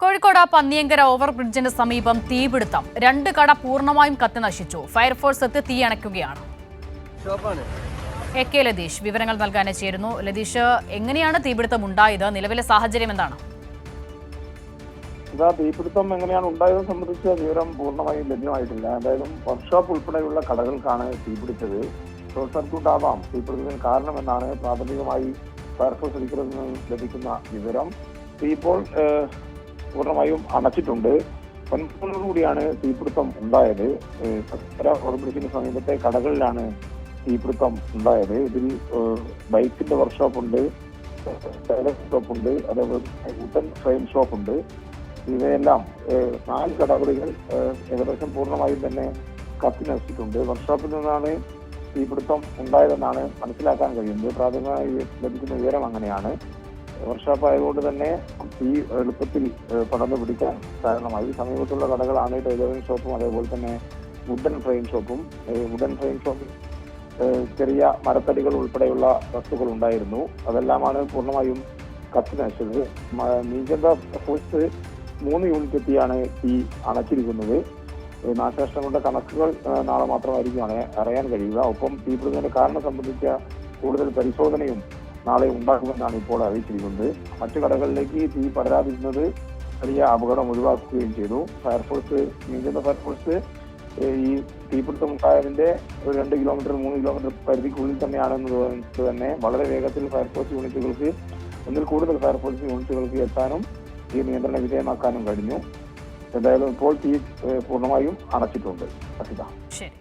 കോഴിക്കോട് പന്നിയങ്കര ഓവർബ്രിഡ്ജിന് സമീപം തീപിടുത്തം. 2 കട പൂർണ്ണമായും കത്തി നശിച്ചു. ഫയർഫോഴ്സ് എത്തി തീ അണയ്ക്കുകയാണ്. AK ലതീഷ് വിവരങ്ങൾ നൽകാൻ ചേരുന്നു. ലതീഷ്, എങ്ങനെയാണ് തീപിടുത്തം ഉണ്ടായത്? നിലവിലെ സാഹചര്യം എന്താണ്? തീപിടുത്തം എങ്ങനെയാണ് ഉണ്ടായതെന്ന് സംബന്ധിച്ച വിവരം പൂർണ്ണമായും ലഭ്യമായിട്ടില്ല. അതായത് വർക്ക്ഷോപ്പ് ഉൾപ്പെടെയുള്ള കടകൾക്കാണ് തീപിടിച്ചത്. ഷോർട്ട് സർക്യൂട്ട് ആവാം തീപിടുത്തത്തിന് കാരണമെന്നാണ് പ്രാഥമികമായി ഫയർഫോഴ്സ് അധികൃതരിൽ നിന്ന് ലഭിക്കുന്ന വിവരം. തീ ഇപ്പോൾ പൂർണ്ണമായും അണച്ചിട്ടുണ്ട്. 9 കൂടിയാണ് തീപിടുത്തം ഉണ്ടായത്. ഓവർബ്രിഡ്ജിന് സമീപത്തെ കടകളിലാണ് തീപിടുത്തം ഉണ്ടായത്. ഇതിൽ ബൈക്കിന്റെ വർക്ക്ഷോപ്പുണ്ട്, ഷോപ്പുണ്ട്, അതേപോലെ വുഡൻ ഫ്രെയിം ഷോപ്പുണ്ട്. ഇവയെല്ലാം 4 കടകളികൾ ഏകദേശം പൂർണ്ണമായും തന്നെ കത്തി നശിച്ചിട്ടുണ്ട്. വർക്ക്ഷോപ്പിൽ നിന്നാണ് തീപിടുത്തം ഉണ്ടായതെന്നാണ് മനസ്സിലാക്കാൻ കഴിയുന്നത്. പ്രാഥമികമായി ലഭിക്കുന്ന വിവരം അങ്ങനെയാണ്. വർക്ക്ഷോപ്പ് ആയതുകൊണ്ട് തന്നെ ഈ എളുപ്പത്തിൽ പടർന്നു പിടിക്കാൻ കാരണമായി. സമീപത്തുള്ള കടകളാണ് ടൈലറിംഗ് ഷോപ്പും അതേപോലെ തന്നെ വുഡൻ ഫ്രെയിം ഷോപ്പും. വുഡൻ ഫ്രെയിം ഷോപ്പിൽ ചെറിയ മരത്തടികൾ ഉൾപ്പെടെയുള്ള വസ്തുക്കൾ ഉണ്ടായിരുന്നു. അതെല്ലാമാണ് പൂർണ്ണമായും കത്തി നശിച്ചത്. നീജന്ത ഫോഴ്സ് 3 യൂണിറ്റ് എത്തിയാണ് തീ അണച്ചിരിക്കുന്നത്. നാശനഷ്ടങ്ങളുടെ കണക്കുകൾ നാളെ മാത്രമായിരിക്കും അറിയാൻ കഴിയുക. ഒപ്പം തീപിടുത്തത്തിന്റെ കാരണം സംബന്ധിച്ച കൂടുതൽ പരിശോധനയും നാളെ ഉണ്ടാകുമെന്നാണ് ഇപ്പോൾ അറിയിച്ചിരിക്കുന്നത്. മറ്റു കടകളിലേക്ക് തീ പടരാതിരുന്നത് വലിയ അപകടം ഒഴിവാക്കുകയും ചെയ്തു. ഫയർഫോഴ്സ് നീന്തുന്ന ഫയർഫോഴ്സ് ഈ തീപിടുത്തം ഉണ്ടായതിന്റെ 2 കിലോമീറ്റർ 3 കിലോമീറ്റർ പരിധിക്കുള്ളിൽ തന്നെയാണെന്ന് തന്നെ വളരെ വേഗത്തിൽ ഫയർഫോഴ്സ് യൂണിറ്റുകൾക്ക് ഒന്നിൽ കൂടുതൽ ഫയർഫോഴ്സ് യൂണിറ്റുകൾക്ക് എത്താനും ഈ നിയന്ത്രണ വിധേയമാക്കാനും കഴിഞ്ഞു. എന്തായാലും ഇപ്പോൾ തീ പൂർണ്ണമായും അണച്ചിട്ടുണ്ട്. ശരി.